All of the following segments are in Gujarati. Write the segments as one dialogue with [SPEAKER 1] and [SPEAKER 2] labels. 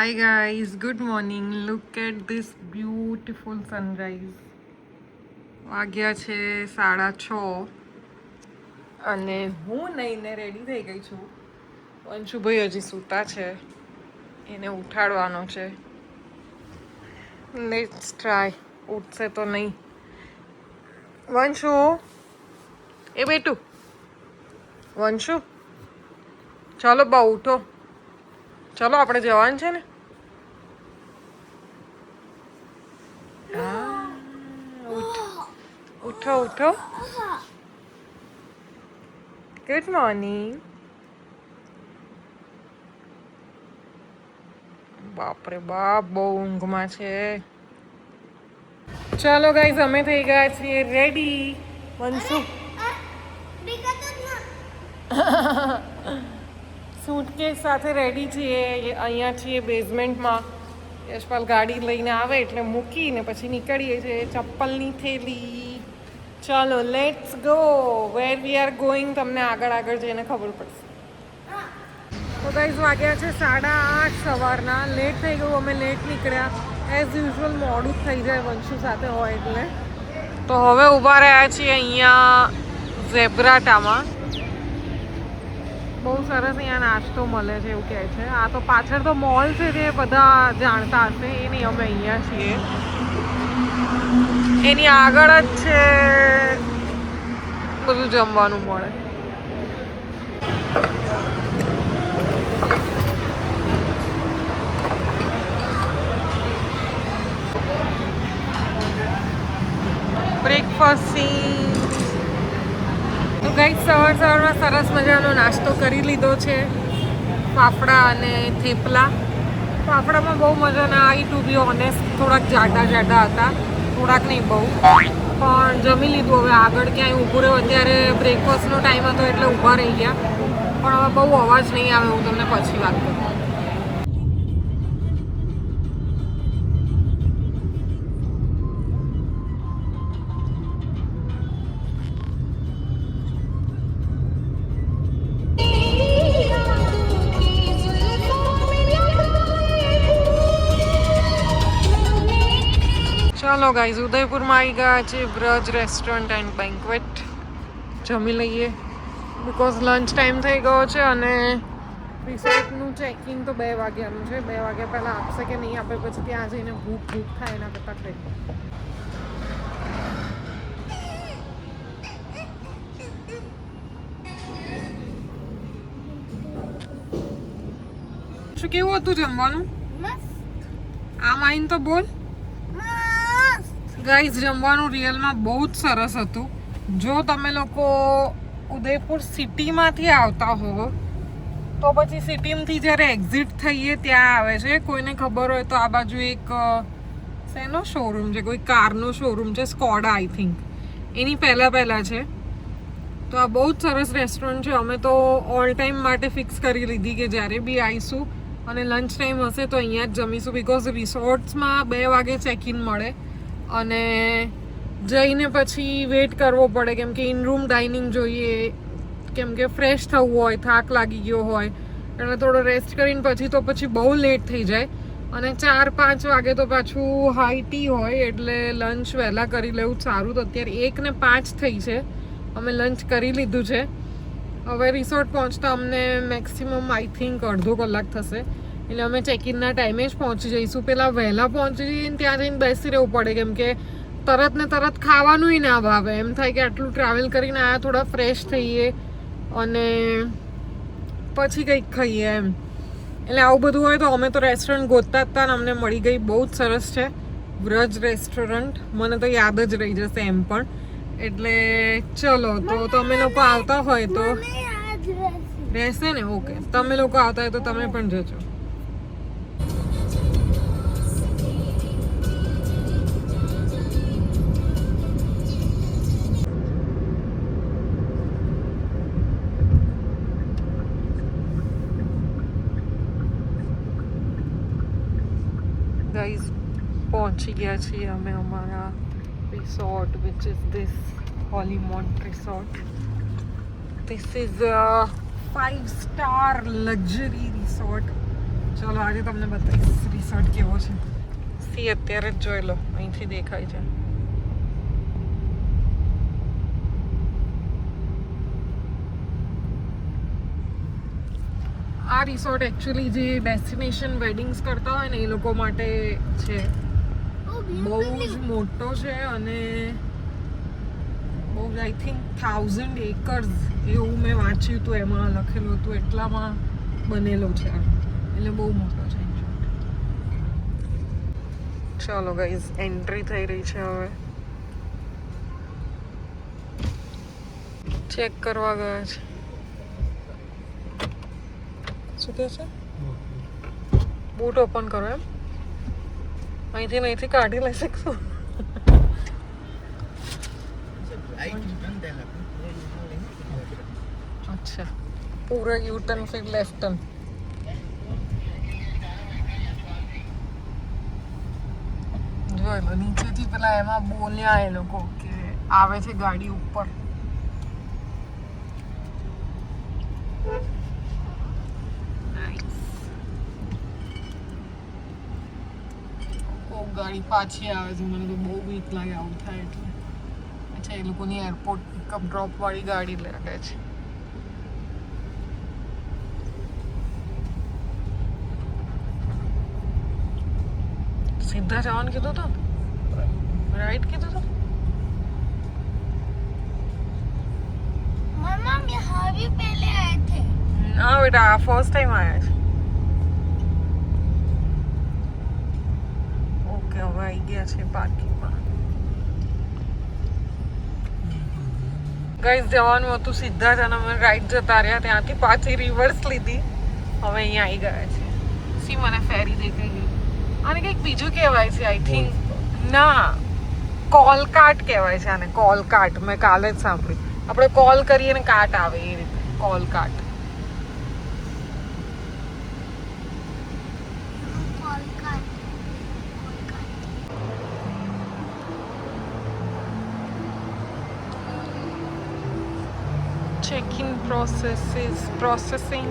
[SPEAKER 1] Hi guys, good morning. Look at this beautiful sunrise. વાગ્યા છે 6:30 અને હું નઈને રેડી થઈ ગઈ છું. અંશુભાઈ હજી સૂતા છે, એને ઉઠાડવાનો છે. Let's try. ઉઠશે તો નહીં. વંશુ, એ બેટું વંશુ, ચાલો બા ઉઠો. ચલો આપણે જવાનું છે ને. ઉઠો ઉઠો. Good morning. બાપરે બાપ, બહુ ઊંઘમાં છે. ચાલો ગાઈઝ, અમે થઈ ગયા છીએ રેડી. વંશુ સૂટકેસ સાથે રેડી છીએ. અહીંયા છીએ બેઝમેન્ટમાં. યશપાલ ગાડી લઈને આવે એટલે મૂકીને પછી નીકળીએ છીએ. ચપ્પલની થેલી. ચાલો let's go. Where we are going તમને આગળ આગળ જઈને ખબર પડશે. તો ગાઈઝ વાગ્યા છે 8:30 સવારના. લેટ થઈ ગયું, અમે લેટ નીકળ્યા. એઝ યુઝ્યુઅલ મોડું જ થઈ જાય વંશુ સાથે હોય એટલે. તો હવે ઊભા રહ્યા છીએ અહીંયા ઝેબ્રાટામાં. બહુ સરસ અહીંયા નાસ્તો મળે છે એવું કહે છે. આ તો પાછળ તો મોલ છે, જે બધા જાણતા હશે. એ નહીં, અમે અહીંયા છીએ. એની આગળ જ છે બધું જમવાનું મળે. Breakfast scene. તો ગઈ સવારમાં સરસ મજાનો નાસ્તો કરી લીધો છે. ફાફડા અને થેપલા. ફાફડામાં બહુ મજા ના આવી, ટુ બી ઓનેસ્ટ. થોડાક જાડા હતા, થોડાક નહીં બહુ, પણ જમી લીધું. હવે આગળ ક્યાંય ઊભું રહ્યો. અત્યારે બ્રેકફાસ્ટનો ટાઈમ હતો એટલે ઊભા રહી ગયા. પણ હવે બહુ અવાજ નહીં આવે, હું તમને પછી વાત કરું. ચાલો ગાઈઝ, ઉદયપુરમાં આવી ગયા છે બ્રજ રેસ્ટોરન્ટ એન્ડ બેન્ક્વેટ. જમી લઈએ બિકોઝ લંચ ટાઈમ થઈ ગયો છે અને રિસોર્ટનું ચેકિંગ તો 2 વાગ્યાનું છે. 2 વાગ્યા પહેલાં આપશે કે નહીં આપે, પછી ત્યાં જઈને ભૂખ થાય એના કરતાં કંઈ. શું કેવું હતું જમવાનું? આમ આવીને તો બોલ. ગાઈઝ, જમવાનું રિયલમાં બહુ જ સરસ હતું. જો તમે લોકો ઉદયપુર સિટીમાંથી આવતા હો તો પછી સિટીમાંથી જ્યારે એક્ઝિટ થઈએ ત્યાં આવે છે. કોઈને ખબર હોય તો આ બાજુ એક શેનો શોરૂમ છે, કોઈ કારનો શોરૂમ છે, સ્કોડા આઈ થિંક. એની પહેલાં છે. તો આ બહુ જ સરસ રેસ્ટોરન્ટ છે. અમે તો ઓલ ટાઈમ માટે ફિક્સ કરી લીધી કે જ્યારે બી આવીશું અને લંચ ટાઈમ હશે તો અહીંયા જ જમીશું. બિકોઝ રિસોર્ટ્સમાં 2 વાગે ચેક ઇન મળે અને જઈને પછી વેઇટ કરવો પડે, કેમ કે ઇન રૂમ ડાઇનિંગ જોઈએ, કેમ કે ફ્રેશ થવું હોય, થાક લાગી ગયો હોય એટલે થોડો રેસ્ટ કરીને પછી બહુ લેટ થઈ જાય. અને 4-5 વાગે તો પાછું હાઈ ટી હોય એટલે લંચ વહેલા કરી લેવું સારું. તો અત્યારે 1:05 થઈ છે, અમે લંચ કરી લીધું છે. હવે રિસોર્ટ પહોંચતા અમને મેક્સિમમ આઈ થિંક અડધો કલાક થશે. એટલે અમે ચેકિનના ટાઈમે જ પહોંચી જઈશું. પહેલાં વહેલા પહોંચી જઈને ત્યાં જઈને બેસી રહેવું પડે, કેમ કે તરત ને તરત ખાવાનુંય ના ભાવે. એમ થાય કે આટલું ટ્રાવેલ કરીને આયા, થોડા ફ્રેશ થઈએ અને પછી કંઈક ખાઈએ એમ. એટલે આવું બધું હોય તો અમે તો રેસ્ટોરન્ટ ગોતતા હતા ને અમને મળી ગઈ. બહુ જ સરસ છે બ્રજ રેસ્ટોરન્ટ. મને તો યાદ જ રહી જશે એમ પણ. એટલે ચલો, તો તમે લોકો આવતા હોય તો રહેશે ને. ઓકે, તમે લોકો આવતા હોય તો તમે પણ જજો. ગાઈઝ, પહોંચી ગયા છીએ અમે અમારા resort, which is this Holymont resort. This is 5-star luxury resort ચલો આજે તમને બતાવીશ રિસોર્ટ કેવો છે. સી અત્યારે જ જોઈ લો, અહીંથી દેખાય છે. આ રિસોર્ટ એકચ્યુઅલી જે ડેસ્ટિનેશન વેડિંગ્સ કરતા હોય ને એ લોકો માટે છે. બહુ જ મોટો છે અને બહુ આઈ થિંક 1000 એકર્સ એવું મેં વાંચ્યું હતું, એમાં લખેલું હતું એટલામાં બનેલો છે, એટલે બહુ મોટો છે. ચાલો ગાઈઝ, એન્ટ્રી થઈ રહી છે. હવે ચેક કરવા ગયા છે. શું કહે છે? બૂટ ઓપન કરો એમ? અહીંથી કાઢી લઈ શકશું? અચ્છા, પૂરા યુ ટર્ન ફિર લેફ્ટ ટર્ન. જોઈ લો, નીચેથી પેલા એમાં બોલ્યા એ લોકો કે આવે છે ગાડી ઉપર. ગાડી પાછી આવે છે, મને તો બહુ બીક લાગે આવું થાય એટલે. અચ્છા, એ લોકોની એરપોર્ટ પિકઅપ ડ્રોપ વાળી ગાડી લાગે છે. સીધા જવાનું કીધું તો, રાઈટ કીધું તો.
[SPEAKER 2] मम्मा यहाँ भी पहले आए थे.
[SPEAKER 1] હા બેટા, આ ફર્સ્ટ ટાઈમ આવ્યા છે. ઓકે, હવે આવી ગયા છે પાર્કિંગમાં. ગાઈસ, જવાનું હતું સીધા જ અને અમે રાઈટ જતા રહ્યા, ત્યાંથી પાછી રિવર્સ લીધી. હવે અહીંયા આવી ગયા છે. સી મને ફેરી દેખાઈ ગઈ. આને કંઈક બીજું કહેવાય છે આઈ થિંક. ના, કોલકાટ કહેવાય છે આને. કોલકાટ મેં કાલે જ સાંભળ્યું. આપણે કોલ કરીએ ને કાટ આવે એ રીતે કોલકાટ. Check-in process is processing.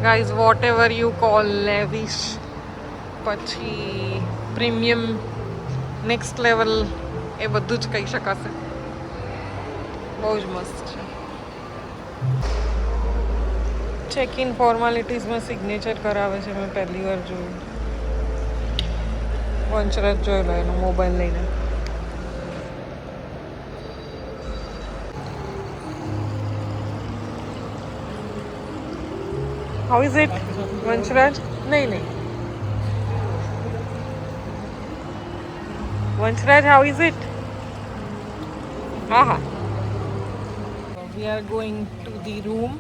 [SPEAKER 1] Guys, whatever you call lavish, પછી પ્રીમિયમ, નેક્સ્ટ લેવલ, એ બધું જ કહી શકાશે. બહુ જ મસ્ત છે. ચેક ઇન ફોર્માલિટીઝમાં સિગ્નેચર કરાવે છે. મેં પહેલી વાર જોયું. વંચરાજ જોઈ લો એનો મોબાઈલ લઈને. How is it, Vanshraj? નહીં. Vanshraj, how is it? હા. We are going to the room.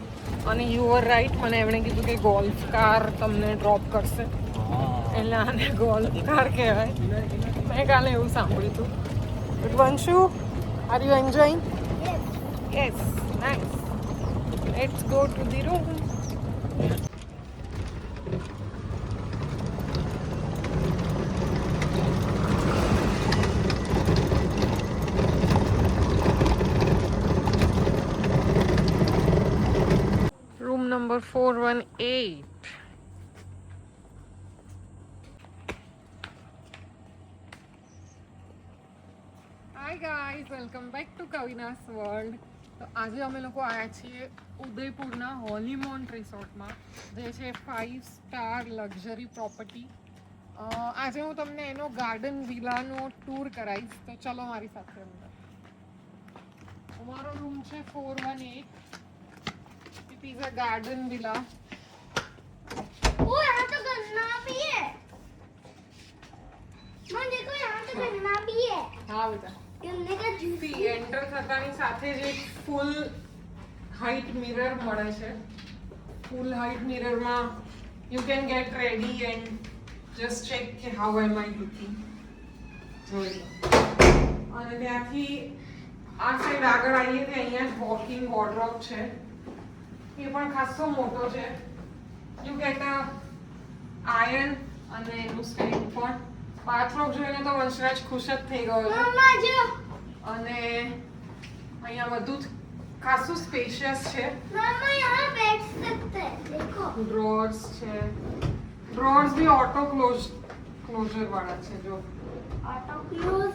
[SPEAKER 1] અને you were right, મને એમણે કીધું કે ગોલ્ફ કાર તમને ડ્રોપ કરશે, એટલે આને ગોલ્ફ કાર કહેવાય. મેં કાલે એવું સાંભળ્યું હતું. But Vanshu, are you enjoying? Yes, nice. Let's go to the room. Number 418. Hi guys, welcome back to Kavina's World. તો આજે અમે લોકો આવ્યા છીએ ઉદયપુરના હોલીમોન્ટ રિસોર્ટમાં, જે છે 5 સ્ટાર લક્ઝરી પ્રોપર્ટી. આજે હું તમને એનો ગાર્ડન વિલાનો ટૂર કરાવીશ, તો ચલો મારી સાથે અંદર. અમારો રૂમ છે 418. It is a garden villa.
[SPEAKER 2] वो यहाँ तो गन्ना भी है. मम्मा देखो यहाँ तो गन्ना भी है.
[SPEAKER 1] हाँ बेटा.
[SPEAKER 2] गन्ने का जूस.
[SPEAKER 1] સી એન્ટર થતાની સાથે જ એક ફૂલ હાઈટ મિરર મળે છે. ફૂલ હાઈટ મિરરમાં you can get ready and just check કે હાઉ એમ આઈ લુકિંગ. જોઈ લો. અને ત્યાંથી આ સાઈડ આગળ આવીએ તો અહીંયા જ વોકિંગ વોર્ડરોબ છે. એ પણ ખાસો મોટો છે. યુ ગેટ અ આયર્ન અને એનું સ્ટેન્ડ પણ. બાથરૂમ જોઈને તો વંશરાજ ખુશ જ થઈ ગયો છે.
[SPEAKER 2] मम्मा जो.
[SPEAKER 1] અને અહીંયા બધું જ ખાસું સ્પેશિયસ છે.
[SPEAKER 2] मामा यहाँ बैठ सकते हैं देखो
[SPEAKER 1] ડ્રોર્સ છે. ડ્રોર્સ બી ઓટો ક્લોઝર વાળા છે જો.
[SPEAKER 2] ऑटो क्लोज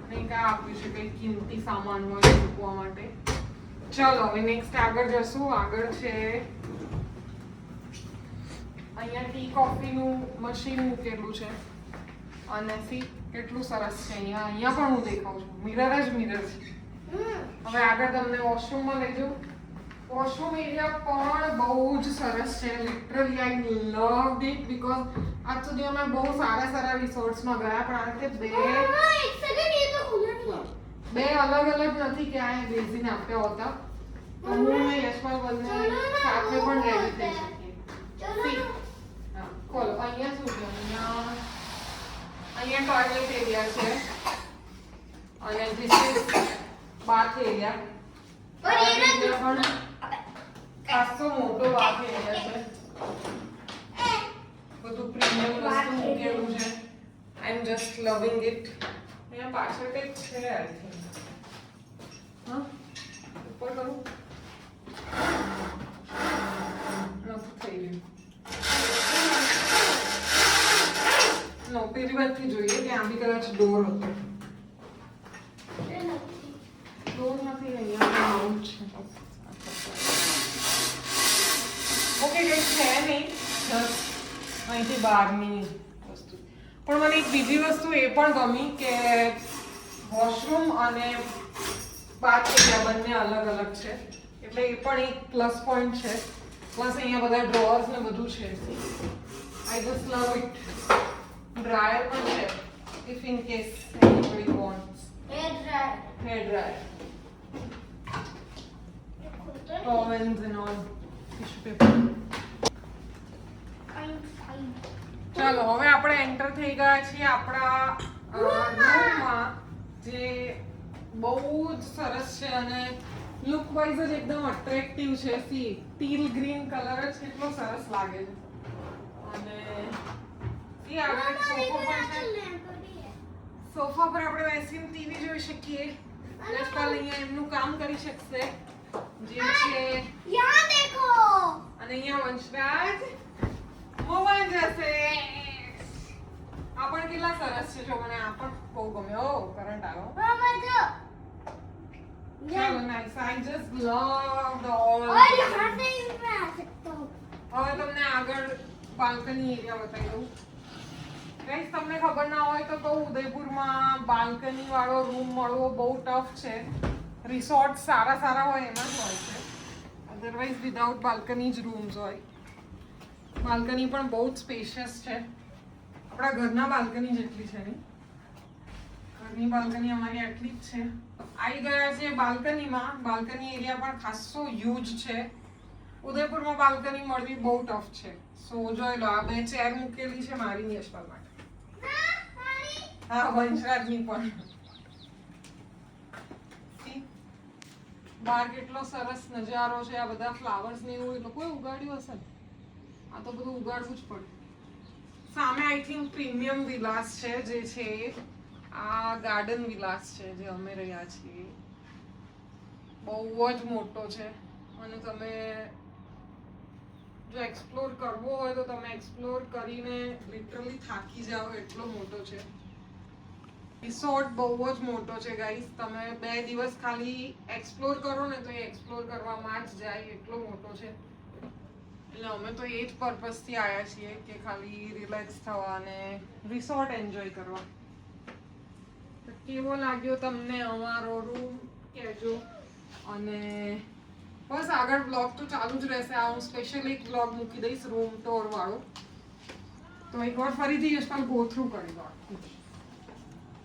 [SPEAKER 1] નહીં કાંઈ આપ્યું છે કંઈ કિંમતી સામાન હોય મૂકવા માટે. ચલો હવે નેક્સ્ટ આગળ જશું. આગળ છે અહીંયા ટી કોફીનું મશીન મૂકેલું છે અને સી કેટલું સરસ છે. અહીંયા પણ હું દેખાઉં છું. મિરર જ મિરર છે. હવે આગળ તમને વોશરૂમમાં લઈ જાઉં. વોશરૂમ એરિયા પણ બહુ જ સરસ છે. Literally I loved it because આજ સુધી અમે બહુ સારા રિસોર્ટ્સમાં ગયા પણ આ વખતે
[SPEAKER 2] मामा एक सेकंड ये तो खुला नहीं है
[SPEAKER 1] બે અલગ નથી કે આ બેસીને આપ્યા હોતા તો હું ને યશપાલ બંને સાથે પણ રેડી થઈ શકીએ.
[SPEAKER 2] चलो
[SPEAKER 1] See. હા, ખોલો. અહીંયા શું છે? અહીંયા ટોયલેટ એરિયા છે અને ધીસ ઇઝ બાથ એરિયા.
[SPEAKER 2] और ये ना
[SPEAKER 1] પણ ખાસો મોટો બાથ એરિયા છે. બધું પ્રીમિયમ વસ્તુ મૂકેલું છે. આઈ એમ જસ્ટ લવિંગ ઇટ. અહીંયા પાછળ કંઈક છે આઈ થિંક. હા ઉપર કરું નથી થઈ રહ્યું. નો પેલી બાજુથી જોઈએ ત્યાં બી કદાચ ડોર હતો. ડોર નથી અહીંયા માઉન્ટ છે. ઓકે કંઈ છે નહીં બસ અહીંથી બહારની વસ્તુ. પણ મને એક બીજી વસ્તુ એ પણ ગમી કે વોશરૂમ અને બાથ એરિયા બંને અલગ છે એટલે એ પણ એક પ્લસ પોઈન્ટ છે. પ્લસ અહીંયા બધા ડ્રોઅર્સ ને બધું છે. I just love it. Dryer પણ છે if in case anybody wants.
[SPEAKER 2] Hair dryer
[SPEAKER 1] hair dryer, ovens and all, tissue paper. ચાલો હવે આપણે એન્ટર થઈ ગયા છીએ આપણા રૂમમાં જે બહુ જ સરસ છે અને લુક વાઇઝ જ એકદમ અટ્રેક્ટિવ છે. સી ટીલ ગ્રીન કલર જ કેટલો સરસ લાગે છે અને સી આગળ એક સોફો પણ છે. સોફા પર આપણે બેસીને ટીવી જોઈ શકીએ. યશપાલ અહીંયા એમનું કામ કરી શકશે જે છે
[SPEAKER 2] यहाँ देखो
[SPEAKER 1] અને અહીંયા વંશરાજ મોબાઈલ જશે. આ પણ કેટલા સરસ છે જો. મને આ પણ બહુ ગમ્યો. કરંટ આવ્યો.
[SPEAKER 2] मामा जो
[SPEAKER 1] ચાલો નાઈસ. આઈ જસ્ટ લવ ઓલ.
[SPEAKER 2] और यहाँ से मैं आ सकता हूँ
[SPEAKER 1] હવે તમને આગળ બાલ્કની એરિયા બતાવી દઉં. ગાઈસ તમને ખબર ના હોય તો કહું ઉદયપુરમાં બાલ્કની વાળો રૂમ મળવો બહુ ટફ છે. રિસોર્ટ સારા હોય એમાં જ હોય છે. અધરવાઇઝ વિધાઉટ બાલ્કની જ રૂમ્સ હોય. બાલ્કની પણ બહુ જ સ્પેશિયસ છે. આપણા ઘરના બાલ્કની જેટલી છે નહીં. ઘરની બાલ્કની અમારી આટલી જ છે. આવી ગયા છે બાલ્કનીમાં. બાલ્કની એરિયા પણ ખાસો હ્યુજ છે. ઉદયપુરમાં બાલ્કની મળવી બહુ ટફ છે. સો જોઈ લો આ બે ચેર મૂકેલી છે મારી ને યશપાલ માટે. હા વંશરાજની પણ. બહાર કેટલો સરસ નજારો છે. આ બધા ફ્લાવર્સ ને એવું એ લોકોએ ઉગાડ્યું હશે ને. આ તો બધું ઉગાડવું જ પડે. સામે આઈ થિંક પ્રીમિયમ વિલાસ છે જે છે આ ગાર્ડન વિલાસ છે જે અમે રહ્યા છીએ. બહુ જ મોટો છે અને તમે જો એક્સપ્લોર કરવો હોય તો તમે એક્સપ્લોર કરીને લિટરલી થાકી જાઓ એટલો મોટો છે. રિસોર્ટ બહુ જ મોટો છે ગાઈસ. તમે 2 દિવસ ખાલી એક્સપ્લોર કરો ને તો એ એક્સપ્લોર કરવામાં જ જાય એટલો મોટો છે. એટલે અમે તો એ જ પર્પઝથી આવ્યા છીએ કે ખાલી રિલેક્સ થવા અને રિસોર્ટ એન્જોય કરવા. તો કેવો લાગ્યો તમને અમારો રૂમ કહેજો. અને બસ આગળ બ્લોગ તો ચાલુ જ રહેશે. આ હું સ્પેશિયલ એક બ્લોગ મૂકી દઈશ રૂમ ટૂર વાળો. તો એકવાર ફરીથી યશપાલ ગો થ્રુ કરી દો.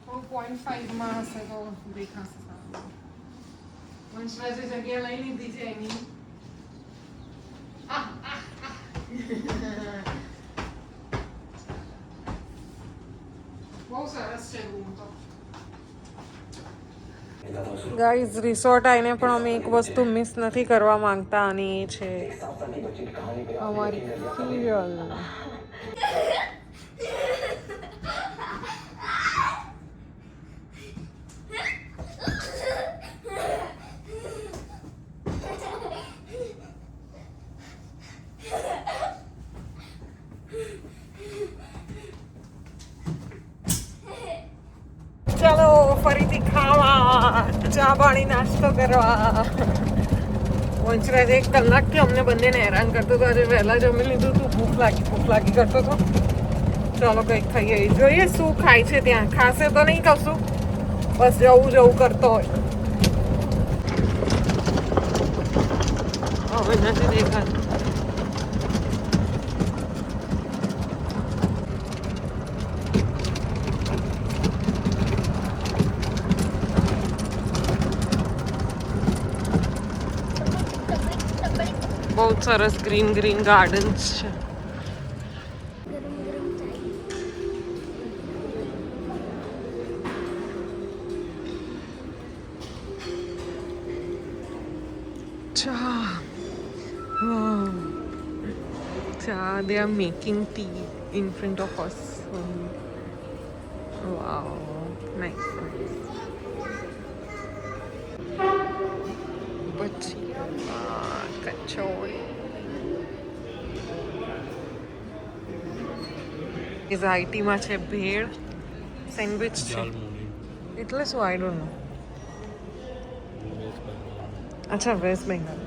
[SPEAKER 1] થોડું 0.5 માં હશે તો દેખાશે સારું. વંશરાજે જગ્યા લઈ લીધી છે એની. બહુ સરસ છે રૂમ તો. ગાઈઝ રિસોર્ટ આવીને પણ અમે એક વસ્તુ મિસ નથી કરવા માંગતા અને એ છે અમારી સિરિયલ. ફરીથી ખાવા, ચા પાણી નાસ્તો કરવા. વંશરાજ 1 કલાકથી અમને બંનેને હેરાન કરતો હતો. આજે વહેલા જમી લીધું હતું, ભૂખ લાગી કરતો હતો. ચાલો કંઈક ખાઈએ, જોઈએ શું ખાય છે ત્યાં. ખાશે તો નહીં કશું, બસ જવું કરતો હોય. હવે નથી દેખાતું. બહુ સરસ ગ્રીન ગાર્ડન્સ છે. They are making tea in front of us. Wow, nice. Kachori. IT માં છે ભેળ, સેન્ડવિચ છે. એટલે શું? I don't know. અચ્છા, વેસ્ટ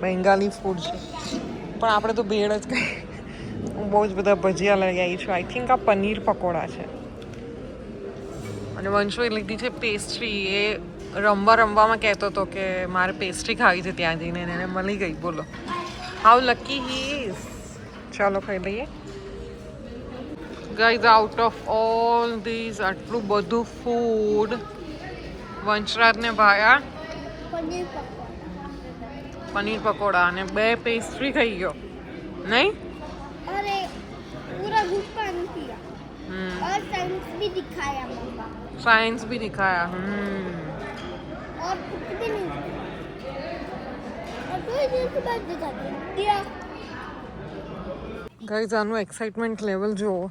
[SPEAKER 1] બેંગાલી ફૂડ છે. પણ આપણે તો ભેળ જ ખાઈએ. હું બહુ જ બધા ભજીયા લઈ આવી છું. આઈ થિંક આ પનીર પકોડા છે. અને વંશોએ લીધી છે પેસ્ટ્રી. એ રમવામાં કહેતો હતો કે મારે પેસ્ટ્રી ખાવી છે ત્યાં જઈને, એને મળી ગઈ. બોલો, હાઉ લકી હી ઇઝ. ચાલો ખાઈ લઈએ. Guys, out of all these આટલું બધું ફૂડ વંશરાજને ભાયા પનીર પકોડા અને 2 પેસ્ટ્રી ખાઈ ગયો નહીં.
[SPEAKER 2] अरे पूरा गुस्सा नहीं किया और साइंस भी दिखाया मम्मा.
[SPEAKER 1] साइंस भी दिखाया.
[SPEAKER 2] और कुछ भी नहीं और कोई दिन के बाद दिखा दिया.
[SPEAKER 1] ગાઈઝ, આનું એક્સાઇટમેન્ટ લેવલ જુઓ.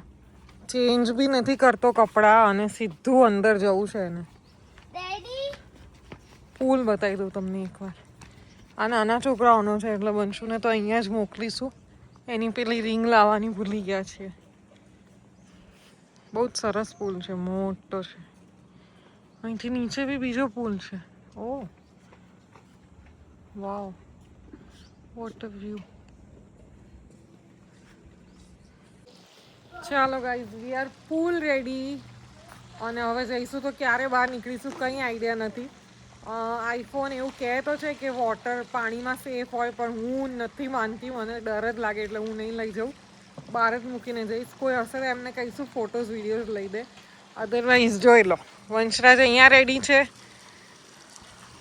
[SPEAKER 1] ચેન્જ બી નથી કરતો કપડાં અને સીધું અંદર જવું છે એને.
[SPEAKER 2] ડેડી,
[SPEAKER 1] પૂલ બતાવી દઉં તમને એકવાર. આ નાના છોકરાઓનો છે એટલે બંશુને તો અહીંયા જ મોકલીશું. એની પેલી રિંગ લાવવાની ભૂલી ગયા છીએ. બહુ જ સરસ પુલ છે, મોટો છે. અહીંથી નીચે બી બીજો પુલ છે. Oh wow, what a view. ચાલો guys, we are pool ready. અને હવે જઈશું તો ક્યારે બહાર નીકળીશું કંઈ આઈડિયા નથી. આઈફોન એવું કહેતો છે કે વોટર પાણીમાં સેફ હોય, પણ હું નથી માનતી. મને ડર જ લાગે એટલે હું નહીં લઈ જાઉં. બહાર જ મૂકીને જઈશ. કોઈ હશે તો એમને કહીશું ફોટોઝ વિડીયોઝ લઈ દે. અધરવાઇઝ જોઈ લો. વંશરાજ અહીંયા રેડી છે,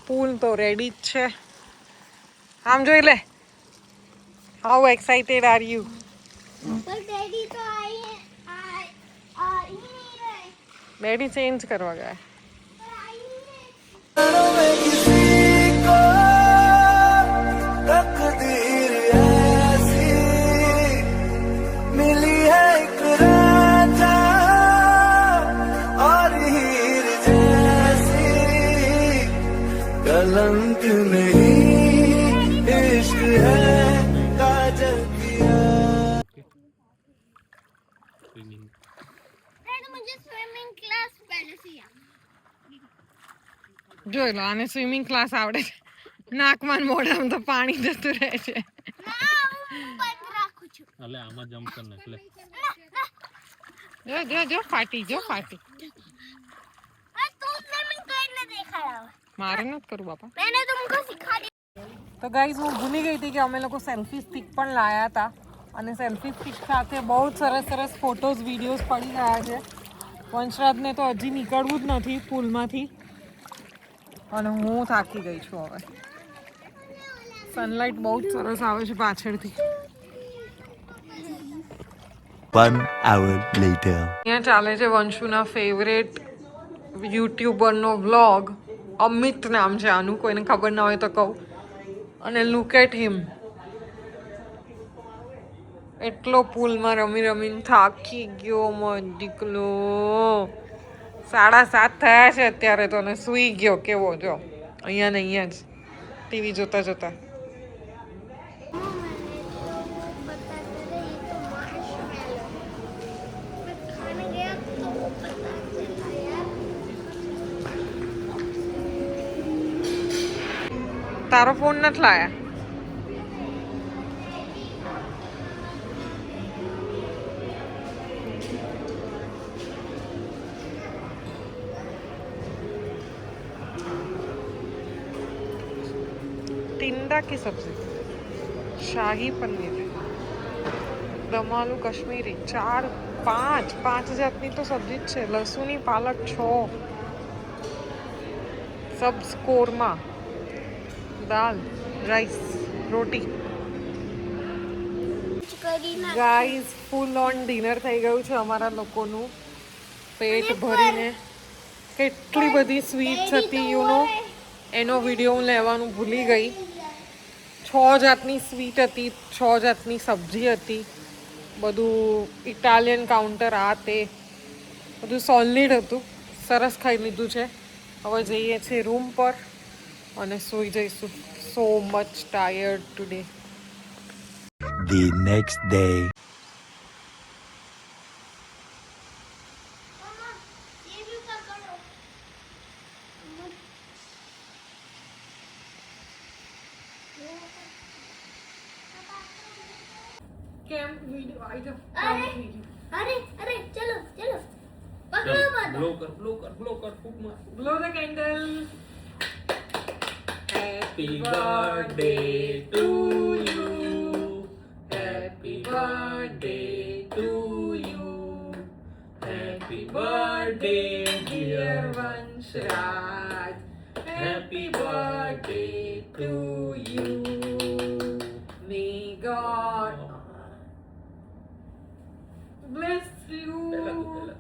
[SPEAKER 1] પુલ તો રેડી જ છે. આમ જોઈ લે. How excited are you?
[SPEAKER 2] पर डैडी तो आई है आ ही नहीं रहे.
[SPEAKER 1] ડેડી ચેન્જ કરવા ગયા.
[SPEAKER 2] पर आई नहीं
[SPEAKER 3] कलंक नहीं इश्क है काजल किया.
[SPEAKER 2] डैडी मुझे स्विमिंग क्लास पहले से
[SPEAKER 1] જોઈ લો, આને સ્વિમિંગ ક્લાસ આવડે છે. નાકમાં ને મોઢામાં તો પાણી જતું રહે છે.
[SPEAKER 2] બંધ રાખું છું.
[SPEAKER 4] અલે આમાં જમ્પ કર નાખ લે.
[SPEAKER 1] જો ફાટી.
[SPEAKER 2] તું स्विमिंग करने दिखाया.
[SPEAKER 1] મારે નથી કરવું બાપા.
[SPEAKER 2] मैंने तुमको सिखा दिया.
[SPEAKER 1] તો ગાઈઝ, હું ભૂલી ગઈ હતી કે અમે લોકો સેલ્ફી સ્ટિક પણ લાયા હતા. અને સેલ્ફી સ્ટિક સાથે બહુ જ સરસ ફોટોઝ વિડીયોઝ પડી રહ્યા છે. વંશરાજને તો હજી નીકળવું જ નથી પુલમાંથી. અને હું થાકી ગઈ છું હવે. સનલાઇટ બહુ જ સરસ આવે છે પાછળથી.
[SPEAKER 3] 1 hour later.
[SPEAKER 1] અહીંયા ચાલે છે વંશુના ફેવરેટ યુટ્યુબરનો વ્લોગ. અમિત નામ છે આનું, કોઈને ખબર ના હોય તો કહું. અને લુક એટ હિમ. એટલો પુલમાં રમીને થાકી ગયો મારો દીકલો. 7:30 થયા છે અત્યારે તો, ને સૂઈ ગયો કેવો. જો અહીંયા ને અહીંયા જ ટીવી જોતા જોતા. તારો ફોન નથી લાયા? टिंडा की सब्जी, शाही पनीर, दम आलू कश्मीरी, 5 જાતની તો સબ્જી જ છે. Lasooni palak 6, subz korma, dal, rice, roti. Guys full on dinner થઈ ગયું છે અમારા લોકોનું, પેટ ભરીને. કેટલી બધી સ્વીટ્સ હતી યુ નો, એનો વિડીયો હું લેવાનું ભૂલી ગઈ. 6 જાતની સ્વીટ હતી, 6 જાતની સબ્જી હતી, બધું ઇટાલિયન કાઉન્ટર આ તે બધું સોલિડ હતું. સરસ ખાઈ લીધું છે. હવે જઈએ છીએ રૂમ પર અને સૂઈ જઈશું. So much tired today.
[SPEAKER 3] The next day.
[SPEAKER 1] કેમ વિડિયો આવી જાવ.
[SPEAKER 2] अरे अरे चलो चलो पकड़ो मत
[SPEAKER 4] ब्लो कर फूक मार.
[SPEAKER 1] Blow the candle.
[SPEAKER 4] Happy birthday to you. Happy birthday to you. Happy birthday dear Vanshraj. Happy birthday to you.
[SPEAKER 1] May God bless you.
[SPEAKER 4] Pela.